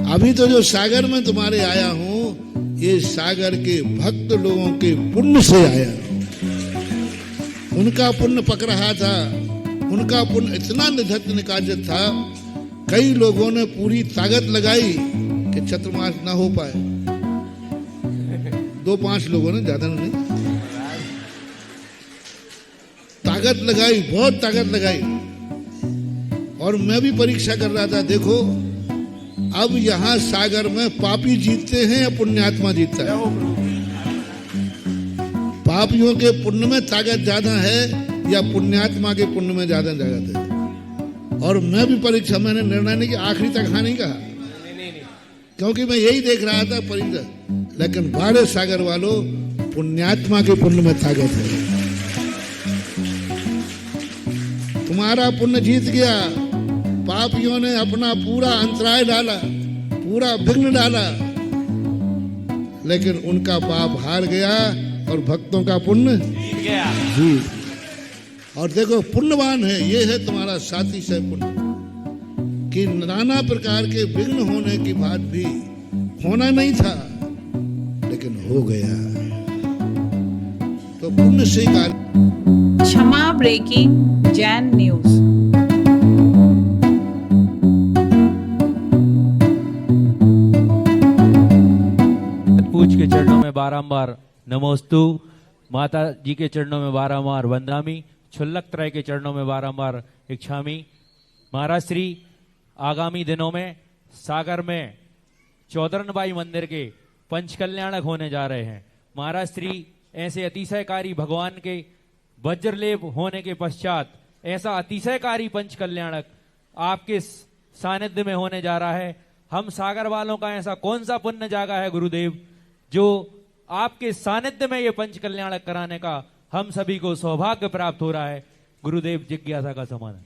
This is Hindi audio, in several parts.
अभी तो जो सागर में तुम्हारे आया हूं, ये सागर के भक्त लोगों के पुण्य से आया हूं। उनका पुण्य पक रहा था, उनका पुण्य इतना निधत निकाजत था, कई लोगों ने पूरी ताकत लगाई कि चतुर्मास ना हो पाए। 2-5 लोगों ने, ज्यादा नहीं, ताकत लगाई, बहुत ताकत लगाई। और मैं भी परीक्षा कर रहा था, देखो अब यहां सागर में पापी जीतते हैं या पुण्यात्मा जीतता है? पापियों के पुण्य में ताकत ज्यादा है या पुण्यात्मा के पुण्य में ज्यादा ताकत है? और मैं भी परीक्षा, मैंने निर्णय नहीं किया, आखिरी तक हाँ नहीं कहा, क्योंकि मैं यही देख रहा था परीक्षा। लेकिन बारे सागर वालों, पुण्यात्मा के पुण्य में ताकत है। तुम्हारा पुण्य जीत गया, पापियों ने अपना पूरा अंतराय डाला, पूरा विघ्न डाला, लेकिन उनका पाप हार गया और भक्तों का पुण्य जीत गया। जी, और देखो पुण्यवान है, ये है तुम्हारा साथी से पुण्य, कि नाना प्रकार के विघ्न होने के बाद भी, होना नहीं था लेकिन हो गया, तो पुण्य से कार्य। क्षमा ब्रेकिंग जैन न्यूज। पूज के चरणों में बारंबार नमोस्तु, माता जी के चरणों में बारंबार वंदनामि, छुल्लक त्रय के चरणों में बारंबार इच्छामि। महाराज श्री आगामी दिनों में सागर में चौधरनबाई मंदिर के पंचकल्याणक होने जा रहे हैं। महाराज श्री ऐसे अतिशयकारी भगवान के वज्रलेप होने के पश्चात ऐसा अतिशयकारी पंचकल्याणक आपके सानिध्य में होने जा रहा है। हम सागर वालों का ऐसा कौन सा पुण्य जागा है गुरुदेव, जो आपके सानिध्य में ये पंचकल्याणक कराने का हम सभी को सौभाग्य प्राप्त हो रहा है। गुरुदेव, जिज्ञासा का समाधान।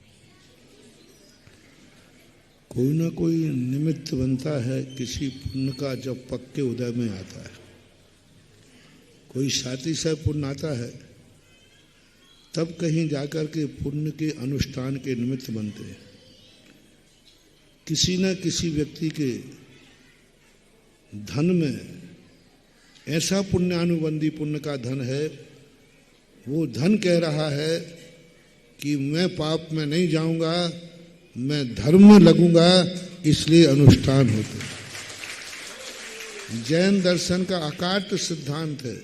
कोई ना कोई निमित्त बनता है किसी पुण्य का, जब पक्के उदय में आता है। कोई साथी से पुण्य आता है, तब कहीं जाकर के पुण्य के अनुष्ठान के निमित्त बनते हैं। किसी न किसी व्यक्ति के धन में ऐसा पुण्यानुबंधी पुण्य का धन है, वो धन कह रहा है कि मैं पाप में नहीं जाऊंगा, मैं धर्म में लगूंगा, इसलिए अनुष्ठान होते हैं। जैन दर्शन का अकाट्य सिद्धांत है,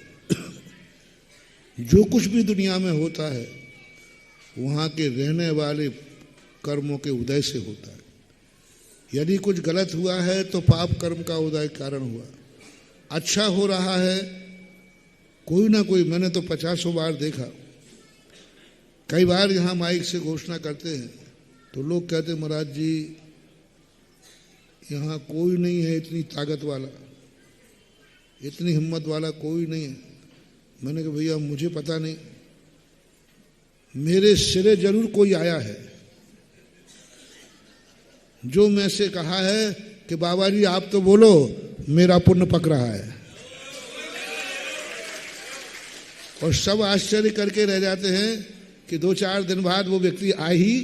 जो कुछ भी दुनिया में होता है वहां के रहने वाले कर्मों के उदय से होता है। यदि कुछ गलत हुआ है तो पाप कर्म का उदय कारण हुआ, अच्छा हो रहा है कोई ना कोई, मैंने तो 50 बार देखा। कई बार यहाँ माइक से घोषणा करते हैं तो लोग कहते महाराज जी यहाँ कोई नहीं है इतनी ताकत वाला, इतनी हिम्मत वाला कोई नहीं है। मैंने कहा भैया मुझे पता नहीं, मेरे सिरे जरूर कोई आया है जो मैं से कहा है कि बाबा जी आप तो बोलो, मेरा पुण्य पक रहा है। और सब आश्चर्य करके रह जाते हैं कि 2-4 दिन बाद वो व्यक्ति आ ही।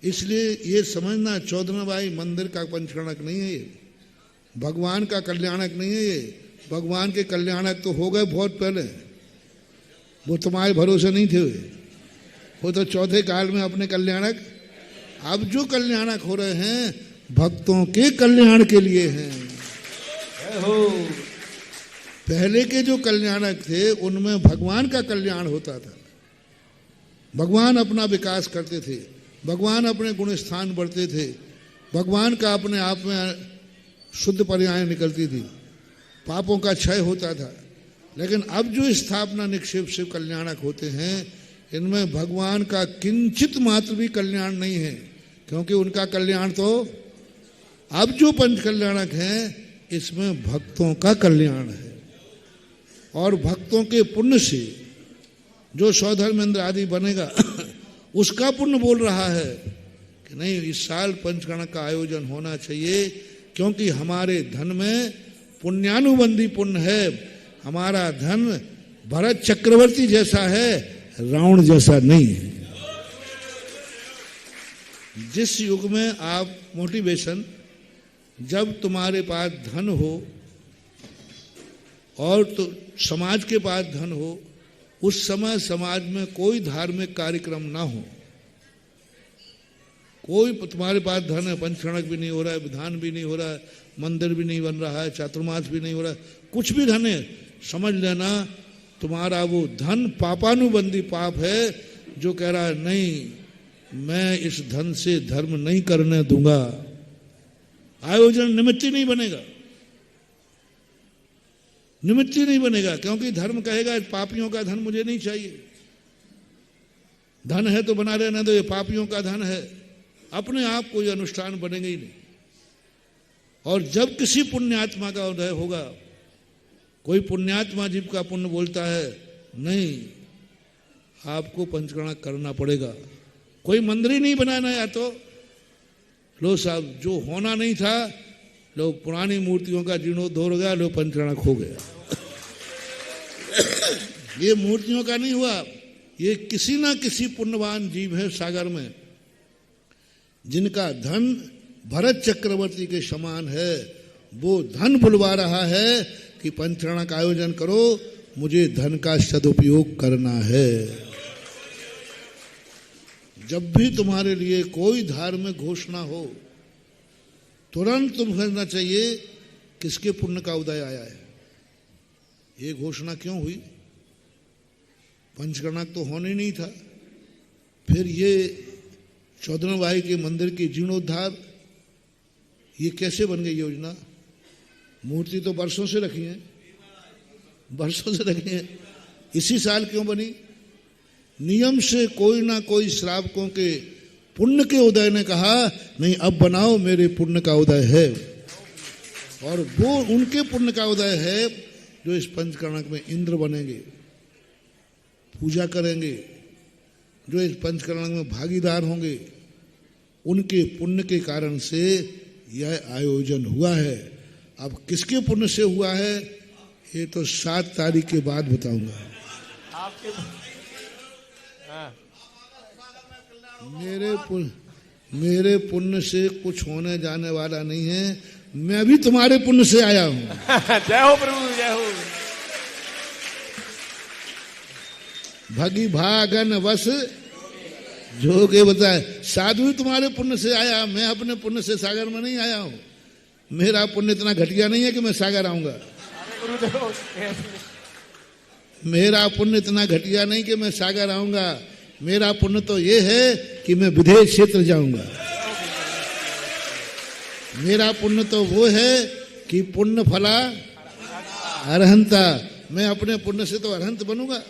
इसलिए ये समझना, चौधरनबाई मंदिर का पंचकल्याणक नहीं है ये, भगवान का कल्याणक नहीं है ये। भगवान के कल्याणक तो हो गए बहुत पहले, वो तुम्हारे भरोसे नहीं थे, वो तो चौथे काल में अपने कल्याणक। अब जो कल्याणक हो रहे हैं भक्तों के कल्याण के लिए हैं। पहले के जो कल्याणक थे उनमें भगवान का कल्याण होता था, भगवान अपना विकास करते थे, भगवान अपने गुण स्थान बढ़ते थे, भगवान का अपने आप में शुद्ध पर्याय निकलती थी, पापों का क्षय होता था। लेकिन अब जो स्थापना निक्षेप शिव कल्याणक होते हैं, इनमें भगवान का किंचित मात्र भी कल्याण नहीं है, क्योंकि उनका कल्याण तो अब जो पंच कल्याणक हैं इसमें भक्तों का कल्याण है। और भक्तों के पुण्य से जो सौधर्मेंद्र आदि बनेगा उसका पुण्य बोल रहा है कि नहीं, इस साल पंचकणक का आयोजन होना चाहिए, क्योंकि हमारे धन में पुण्यानुबंधी पुण्य है। हमारा धन भरत चक्रवर्ती जैसा है, रावण जैसा नहीं है। जिस युग में आप मोटिवेशन जब तुम्हारे पास धन हो और तो समाज के पास धन हो, उस समय समाज में कोई धार्मिक कार्यक्रम ना हो, कोई तुम्हारे पास धन है, पंचकणक भी नहीं हो रहा है, विधान भी नहीं हो रहा है, मंदिर भी नहीं बन रहा है, चातुर्मास भी नहीं हो रहा है, कुछ भी धन है, समझ लेना तुम्हारा वो धन पापानुबंधी पाप है जो कह रहा है नहीं मैं इस धन से धर्म नहीं करने दूंगा। आयोजन निमित्त ही नहीं बनेगा, निमित्त ही नहीं बनेगा, क्योंकि धर्म कहेगा पापियों का धन मुझे नहीं चाहिए। धन है तो बना रहना दो, ये पापियों का धन है, अपने आप कोई अनुष्ठान बनेगा ही नहीं। और जब किसी पुण्यात्मा का उदय होगा, कोई पुण्यात्मा जीव का पुण्य बोलता है नहीं आपको पंचकणक करना पड़ेगा, कोई मंदिर ही नहीं बनाना, या तो लो साहब जो होना नहीं था, लो पुरानी मूर्तियों का जीर्णोद्धार हो गया, लो पंचकणक हो गया। ये मूर्तियों का नहीं हुआ, ये किसी ना किसी पुण्यवान जीव है सागर में जिनका धन भरत चक्रवर्ती के समान है, वो धन बुलवा रहा है कि पंचकणक आयोजन करो, मुझे धन का सदुपयोग करना है। जब भी तुम्हारे लिए कोई धार्मिक घोषणा हो, तुरंत तुम समझना चाहिए किसके पुण्य का उदय आया है। ये घोषणा क्यों हुई? पंचकणक तो होने नहीं था, फिर ये चौधनवाई के मंदिर की जीर्णोद्धार, ये कैसे बन गई योजना? मूर्ति तो वर्षों से रखी है, वर्षों से रखी है, इसी साल क्यों बनी? नियम से कोई ना कोई श्रावकों के पुण्य के उदय ने कहा नहीं अब बनाओ, मेरे पुण्य का उदय है। और वो उनके पुण्य का उदय है जो इस पंचकणक में इंद्र बनेंगे, पूजा करेंगे, जो इस पंचकणक में भागीदार होंगे, उनके पुण्य के कारण से यह आयोजन हुआ है। अब किसके पुण्य से हुआ है ये तो 7 तारीख के बाद बताऊंगा। मेरे पुण्य से कुछ होने जाने वाला नहीं है, मैं भी तुम्हारे पुण्य से आया हूं। जय हो प्रभु, जय हो। भगी भागन वस जोगे बताए, साधु ही तुम्हारे पुण्य से आया, मैं अपने पुण्य से सागर में नहीं आया हूं। मेरा पुण्य इतना घटिया नहीं है कि मैं सागर आऊंगा, मेरा पुण्य इतना घटिया नहीं कि मैं सागर आऊंगा। मेरा पुण्य तो ये है कि मैं विदेश क्षेत्र जाऊंगा। मेरा पुण्य तो वो है कि पुण्य फला अरहंता, मैं अपने पुण्य से तो अरहंत बनूंगा।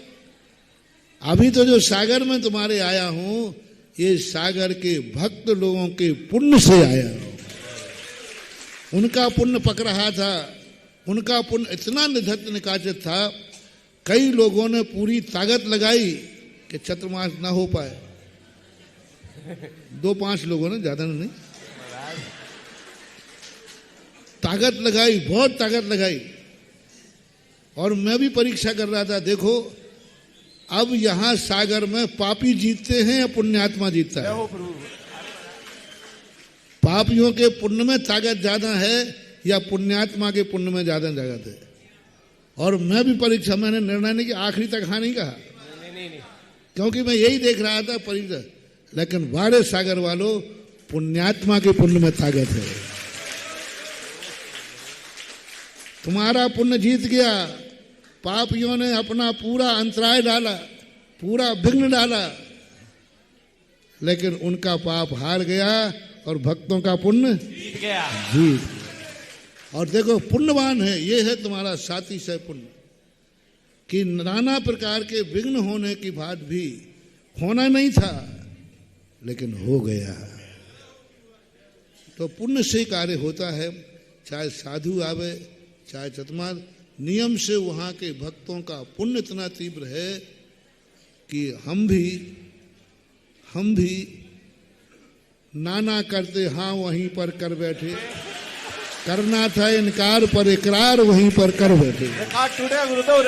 अभी तो जो सागर में तुम्हारे आया हूं, ये सागर के भक्त लोगों के पुण्य से आया हूं। उनका पुण्य पक रहा था, उनका पुण्य इतना निधत्त निकाचित था, कई लोगों ने पूरी ताकत लगाई कि चतुर्मास ना हो पाए। 2-5 लोगों ने, ज्यादा नहीं, ताकत लगाई, बहुत ताकत लगाई। और मैं भी परीक्षा कर रहा था, देखो अब यहां सागर में पापी जीतते हैं या पुण्यात्मा जीतता है? पापियों के पुण्य में ताकत ज्यादा है या पुण्यात्मा के पुण्य में ज्यादा ताकत है? और मैं भी परीक्षा, मैंने निर्णय नहीं किया, आखिरी तक हाँ नहीं कहा, क्योंकि मैं यही देख रहा था परीक्षा। लेकिन वारे सागर वालों, पुण्यात्मा के पुण्य में ताकत है। तुम्हारा पुण्य जीत गया, पापियों ने अपना पूरा अंतराय डाला, पूरा विघ्न डाला, लेकिन उनका पाप हार गया और भक्तों का पुण्य जीत गया। और देखो पुण्यवान है, ये है तुम्हारा साथी से पुण्य कि नाना प्रकार के विघ्न होने की बात भी, होना नहीं था लेकिन हो गया। तो पुण्य से कार्य होता है, चाहे साधु आवे चाहे चतुर्मास। नियम से वहां के भक्तों का पुण्य इतना तीव्र है कि हम भी नाना करते हाँ वहीं पर कर बैठे, करना था इनकार पर इकरार वहीं पर कर बैठे। रिकॉर्ड टूटे गुरुदेव,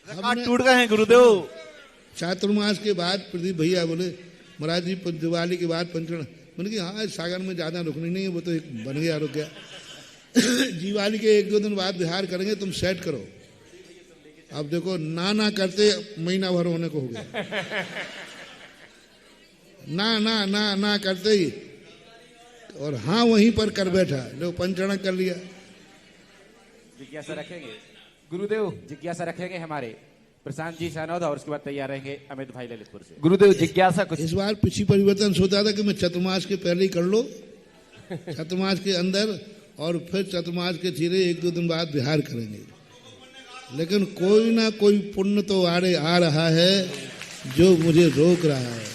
रिकॉर्ड टूट गए हैं गुरुदेव। चातुर्मास के बाद प्रदीप भैया बोले महाराज जी दिवाली के बाद पंचरण, मैंने कहा हाँ सागर में ज़्यादा रुकनी नहीं है, वो तो एक बन गया रुक गया। दिवाली के 1-2 दिन बाद बिहार करेंगे, तुम सेट करो। अब देखो ना करते महीना भर होने को हो गया, ना करते ही, और हाँ वहीं पर कर बैठा, लो पंचरण कर लिया। जिज्ञासा रखेंगे गुरुदेव, जिज्ञासा रखेंगे हमारे प्रशांत जी सानौद, और उसके बाद तैयार रहेंगे अमित भाई ललितपुर से। गुरुदेव जिज्ञासा कुछ इस बार पिछली परिवर्तन सोचा था कि मैं चतुर्मास के पहले ही कर लो, चतुर्मास के अंदर, और फिर चतुर्मास के धीरे 1-2 दिन बाद बिहार करेंगे। लेकिन कोई ना कोई पुण्य तो आ रहा है जो मुझे रोक रहा है।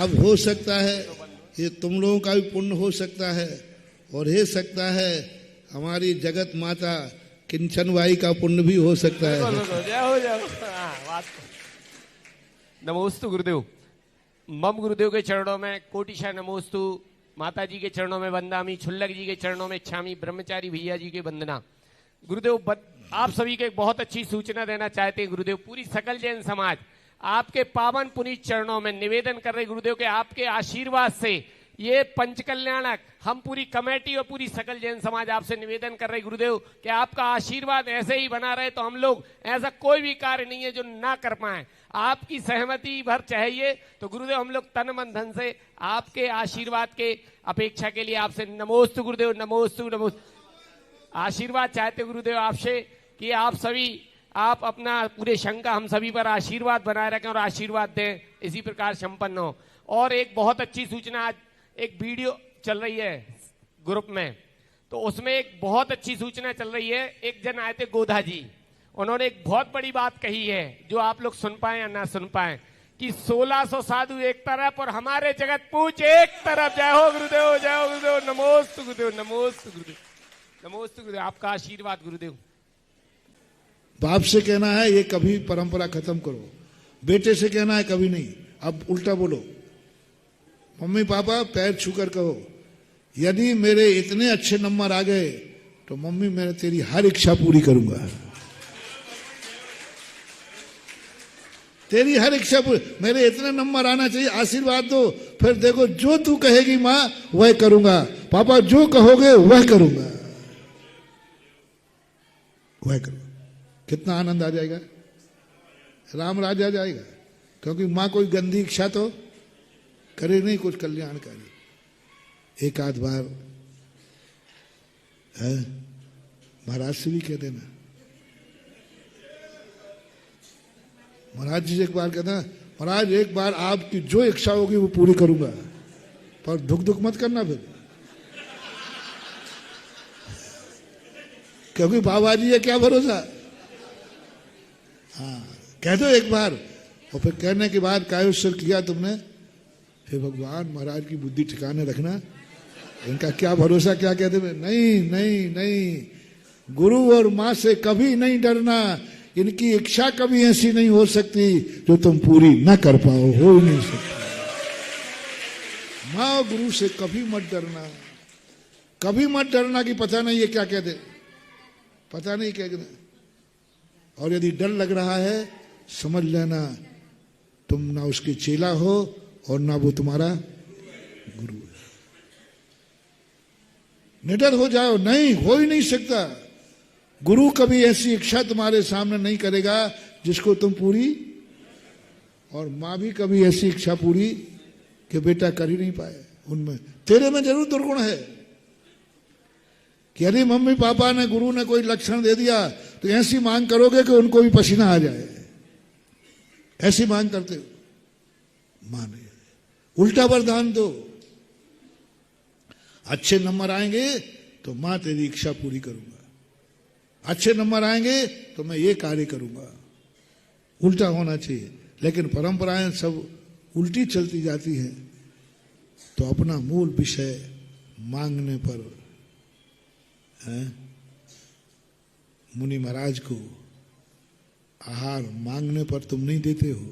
अब हो सकता है ये तुम लोगों का भी पुण्य हो सकता है, और हो सकता है हमारी जगत माता किंचनबाई का पुण्य भी हो सकता है। जय हो जय हो। बात नमोस्तु गुरुदेव। मम गुरुदेव के चरणों में कोटिशा नमोस्तु, माता जी के चरणों में वंदामी, छुल्लक जी के चरणों में छामी, ब्रह्मचारी भैया जी के वंदना। गुरुदेव आप सभी को एक बहुत अच्छी सूचना देना चाहते हैं गुरुदेव। पूरी सकल जैन समाज आपके पावन पुनीत चरणों में निवेदन कर रहे गुरुदेव के आपके आशीर्वाद से ये पंचकल्याणक, हम पूरी कमेटी और पूरी सकल जैन समाज आपसे निवेदन कर रहे गुरुदेव कि आपका आशीर्वाद ऐसे ही बना रहे, तो हम लोग ऐसा कोई भी कार्य नहीं है जो ना कर पाए। आपकी सहमति भर चाहिए तो गुरुदेव हम लोग तन मन धन से आपके आशीर्वाद के अपेक्षा के लिए आपसे नमोस्तु गुरुदेव, नमोस्तु नमोस्तु। आशीर्वाद चाहते गुरुदेव आपसे कि आप सभी, आप अपना पूरे शंका हम सभी पर आशीर्वाद बनाए रखें और आशीर्वाद दें, इसी प्रकार संपन्न हो। और एक बहुत अच्छी सूचना, आज एक वीडियो चल रही है ग्रुप में, तो उसमें एक बहुत अच्छी सूचना चल रही है। एक जन आए थे गोधा जी, उन्होंने एक बहुत बड़ी बात कही है जो आप लोग सुन पाए या ना सुन पाए, कि 1600 साधु एक तरफ और हमारे जगत पूछ एक तरफ। जय हो गुरुदेव, जय हो गुरुदेव, नमोस्तु गुरुदेव, नमोस्तु गुरुदेव, नमोस्तु गुरुदेव। आपका आशीर्वाद गुरुदेव। बाप से कहना है ये कभी परंपरा खत्म करो, बेटे से कहना है कभी नहीं। अब उल्टा बोलो, मम्मी पापा पैर छूकर कहो यदि मेरे इतने अच्छे नंबर आ गए तो मम्मी मैं तेरी हर इच्छा पूरी करूंगा, तेरी हर इच्छा पूरी। मेरे इतने नंबर आना चाहिए, आशीर्वाद दो, फिर देखो जो तू कहेगी माँ वह करूंगा, पापा जो कहोगे वह करूंगा, वह करूंगा। कितना आनंद आ जाएगा, राम राज आ जाएगा। क्योंकि माँ कोई गंदी इच्छा तो करे नहीं, कुछ कल्याणकारी। एक आध बार महाराज से भी कह देना, महाराज जी से एक बार कहना, महाराज एक बार आपकी जो इच्छा होगी वो पूरी करूंगा, पर दुख मत करना फिर, क्योंकि बाबा जी है क्या भरोसा। हाँ कह दो एक बार, और फिर कहने के बाद कायोत्सव किया तुमने, हे भगवान महाराज की बुद्धि ठिकाने रखना, इनका क्या भरोसा, क्या कहते हैं। नहीं नहीं नहीं, गुरु और माँ से कभी नहीं डरना, इनकी इच्छा कभी ऐसी नहीं हो सकती जो तुम पूरी न कर पाओ, हो ही नहीं सकती। माँ और गुरु से कभी मत डरना, कभी मत डरना कि पता नहीं ये क्या कहते, पता नहीं क्या कहते। और यदि डर लग रहा है समझ लेना तुम ना उसके चेला हो और ना वो तुम्हारा गुरु है। निडर हो जाओ, नहीं हो ही नहीं सकता। गुरु कभी ऐसी इच्छा तुम्हारे सामने नहीं करेगा जिसको तुम पूरी, और माँ भी कभी ऐसी इच्छा पूरी कि बेटा कर ही नहीं पाए। उनमें तेरे में जरूर दुर्गुण है कि यदि मम्मी पापा ने, गुरु ने कोई लक्षण दे दिया तो ऐसी मांग करोगे कि उनको भी पसीना आ जाए, ऐसी मांग करते हो। मां नहीं, उल्टा वरदान दो, अच्छे नंबर आएंगे तो मां तेरी इच्छा पूरी करूंगा, अच्छे नंबर आएंगे तो मैं ये कार्य करूंगा। उल्टा होना चाहिए, लेकिन परंपराएं सब उल्टी चलती जाती हैं। तो अपना मूल विषय मांगने पर मुनि महाराज को आहार मांगने पर तुम नहीं देते हो,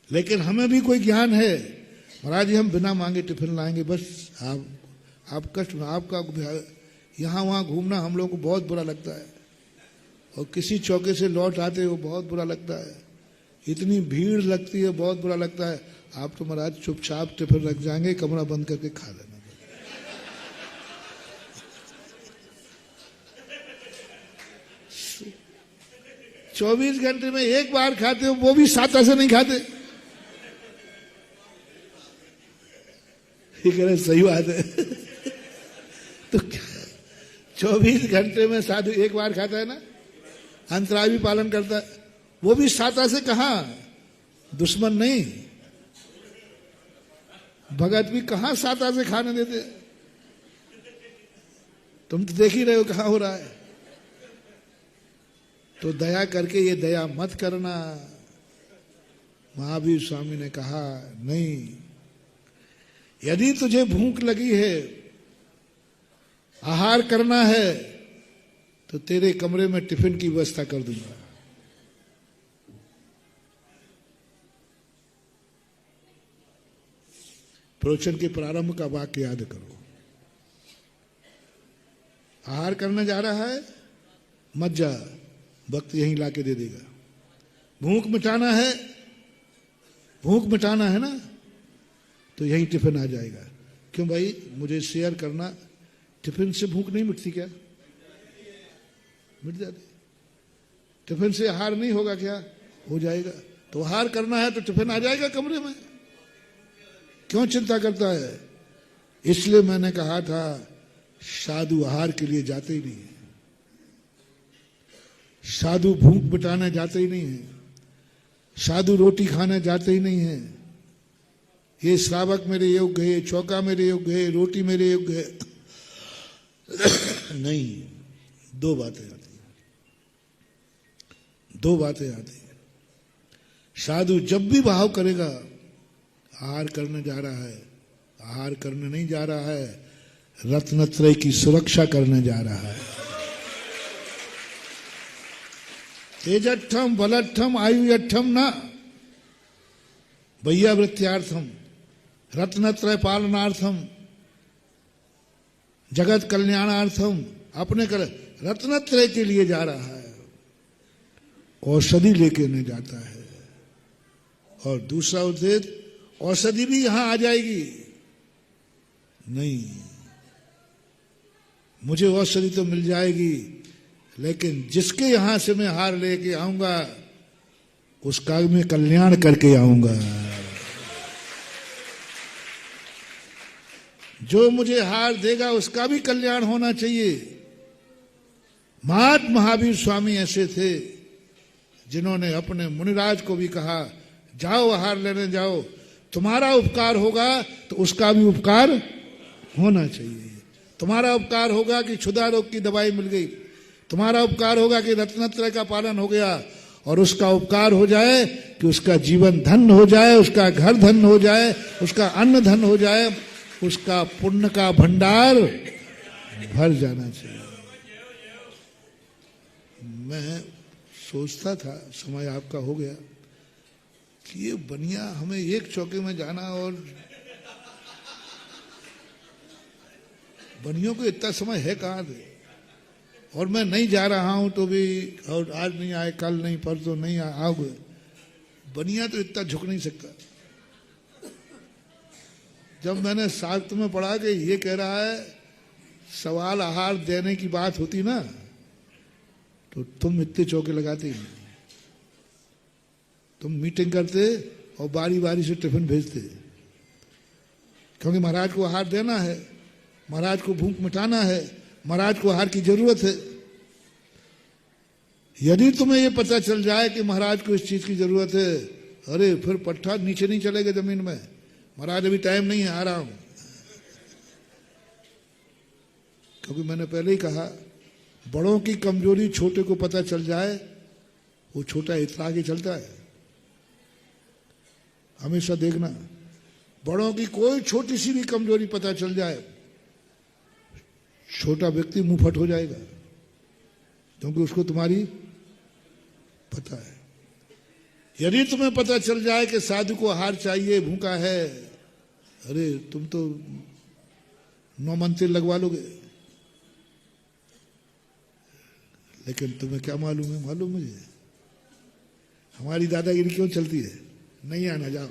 लेकिन हमें भी कोई ज्ञान है। महाराज जी हम बिना मांगे टिफिन लाएंगे, बस आप कष्ट, आपका यहाँ वहाँ घूमना हम लोगों को बहुत बुरा लगता है, और किसी चौके से लौट आते हो बहुत बुरा लगता है। इतनी भीड़ लगती है, बहुत बुरा लगता है। आप तो महाराज चुपचाप टिफिन रख जाएंगे, कमरा बंद करके खा लेना। 24 घंटे में एक बार खाते हो, वो भी साता से नहीं खाते। ये कह रहे सही बात है। तो 24 घंटे में साधु एक बार खाता है ना, अंतराय भी पालन करता है, वो भी साता से। कहा दुश्मन नहीं, भगत भी कहां साता से खाने देते। तुम तो देख ही रहे हो कहां हो रहा है। तो दया करके ये दया मत करना। महावीर स्वामी ने कहा नहीं, यदि तुझे भूख लगी है, आहार करना है, तो तेरे कमरे में टिफिन की व्यवस्था कर दूंगा। प्रवचन के प्रारंभ का वाक्य याद करो। आहार करने जा रहा है, मत जा, वक्त यहीं लाके दे देगा। भूख मिटाना है, भूख मिटाना है ना, तो यहीं टिफिन आ जाएगा। क्यों भाई, मुझे शेयर करना, टिफिन से भूख नहीं मिटती क्या? मिट जाती। टिफिन से आहार नहीं होगा क्या? हो जाएगा। तो आहार करना है तो टिफिन आ जाएगा कमरे में। क्यों चिंता करता है? इसलिए मैंने कहा था साधु आहार के लिए जाते ही नहीं है, साधु भूख मिटाने जाते ही नहीं है, साधु रोटी खाने जाते ही नहीं है। ये श्रावक मेरे योग्य है, चौका मेरे योग्य है, रोटी मेरे योग्य है, नहीं। दो बातें आती हैं, दो बातें आती हैं। साधु जब भी भाव करेगा आहार करने जा रहा है, आहार करने नहीं जा रहा है, रत्नत्रय की सुरक्षा करने जा रहा है। तेजठम बलठम आयुयठम न भैया वृत्यार्थम रत्नत्रय पालनार्थम जगत कल्याणार्थम, अपने कर रत्नत्रय के लिए जा रहा है। औषधि लेके नहीं जाता है। और दूसरा उद्देश्य, औषधि भी यहां आ जाएगी नहीं, मुझे औषधि तो मिल जाएगी, लेकिन जिसके यहां से मैं हार लेके आऊंगा उसका मैं कल्याण करके आऊंगा। जो मुझे हार देगा उसका भी कल्याण होना चाहिए। महात्मा महावीर स्वामी ऐसे थे जिन्होंने अपने मुनिराज को भी कहा, जाओ आहार लेने जाओ, तुम्हारा उपकार होगा तो उसका भी उपकार होना चाहिए। तुम्हारा उपकार होगा कि क्षुधा रोग की दवाई मिल गई, तुम्हारा उपकार होगा कि रत्नत्रय का पालन हो गया, और उसका उपकार हो जाए कि उसका जीवन धन हो जाए, उसका घर धन हो जाए, उसका अन्न धन हो जाए, उसका पुण्य का भंडार भर जाना चाहिए। मैं सोचता था, समय आपका हो गया, कि ये बनिया हमें एक चौके में जाना, और बनियों को इतना समय है कहाँ से? और मैं नहीं जा रहा हूं तो भी, और आज नहीं आए, कल नहीं, परसों नहीं आओगे, बनिया तो इतना झुक नहीं सकता। जब मैंने शास्त्र में पढ़ा कि ये कह रहा है सवाल आहार देने की बात होती ना, तो तुम इतने चौके लगाते ही नहीं। तुम मीटिंग करते और बारी बारी से टिफिन भेजते, क्योंकि महाराज को आहार देना है, महाराज को भूख मिटाना है, महाराज को आहार की जरूरत है। यदि तुम्हें यह पता चल जाए कि महाराज को इस चीज की जरूरत है, अरे फिर पट्टा नीचे नहीं चलेगा जमीन में, महाराज अभी टाइम नहीं है, आ रहा हूं। क्योंकि मैंने पहले ही कहा, बड़ों की कमजोरी छोटे को पता चल जाए, वो छोटा इतना आगे चलता है। हमेशा देखना, बड़ों की कोई छोटी सी भी कमजोरी पता चल जाए, छोटा व्यक्ति मुंह फट हो जाएगा, क्योंकि उसको तुम्हारी पता है। यदि तुम्हें पता चल जाए कि साधु को आहार चाहिए, भूखा है, अरे तुम तो 9 मंदिर लगवा लोगे। लेकिन तुम्हें क्या मालूम है? मालूम मुझे, हमारी दादागिरी क्यों चलती है? नहीं आना, जाओ।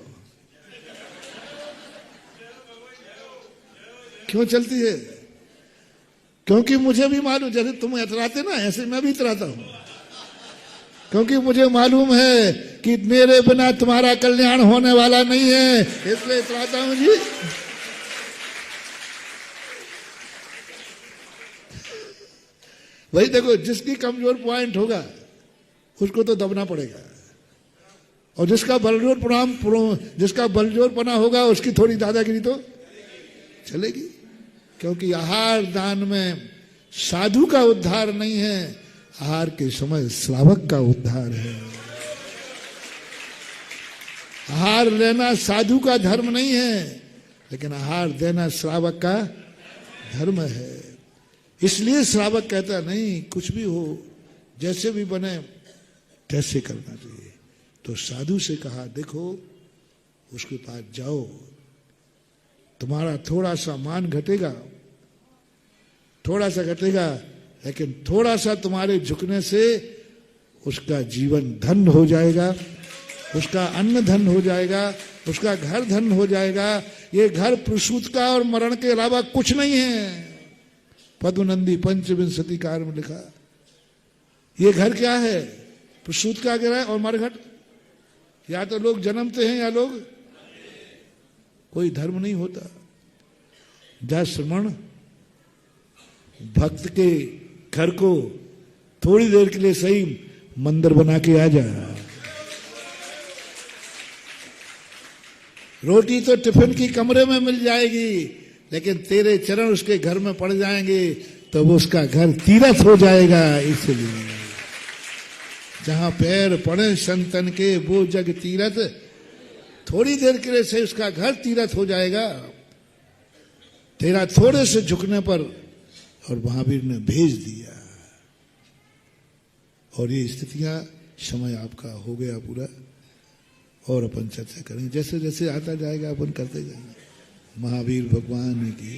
क्यों चलती है? क्योंकि मुझे भी मालूम, जैसे तुम इतराते ना, ऐसे मैं भी इतराता हूं। क्योंकि मुझे मालूम है कि मेरे बिना तुम्हारा कल्याण होने वाला नहीं है, इसलिए इतराता हूं जी। वही देखो, जिसकी कमजोर पॉइंट होगा उसको तो दबना पड़ेगा, और जिसका बलजोर पना होगा उसकी थोड़ी दादागिरी तो चलेगी। क्योंकि आहार दान में साधु का उद्धार नहीं है, आहार के समय श्रावक का उद्धार है। आहार लेना साधु का धर्म नहीं है, लेकिन आहार देना श्रावक का धर्म है। इसलिए श्रावक कहता नहीं, कुछ भी हो, जैसे भी बने तैसे करना चाहिए। तो साधु से कहा, देखो उसके पास जाओ, तुम्हारा थोड़ा सा मान घटेगा, थोड़ा सा घटेगा, लेकिन थोड़ा सा तुम्हारे झुकने से उसका जीवन धन हो जाएगा, उसका अन्न धन हो जाएगा, उसका घर धन हो जाएगा। ये घर प्रसूत का और मरण के अलावा कुछ नहीं है। पद्मनंदी पंचविंशति कार में लिखा, ये घर क्या है? प्रसूत का गिरा और मरघट। या तो लोग जन्मते हैं या लोग, कोई धर्म नहीं होता। जा श्रमण, भक्त के घर को थोड़ी देर के लिए सही मंदिर बना के आ जा। रोटी तो टिफिन की कमरे में मिल जाएगी, लेकिन तेरे चरण उसके घर में पड़ जाएंगे तो वो उसका घर तीर्थ हो जाएगा। इसलिए जहां पैर पड़े संतन के वो जग तीर्थ, थोड़ी देर के लिए से उसका घर तीर्थ हो जाएगा तेरा थोड़े से झुकने पर। और महावीर ने भेज दिया। और ये स्थितियां, समय आपका हो गया पूरा, और अपन चर्चा करेंगे, जैसे जैसे आता जाएगा अपन करते जाएंगे। महावीर भगवान की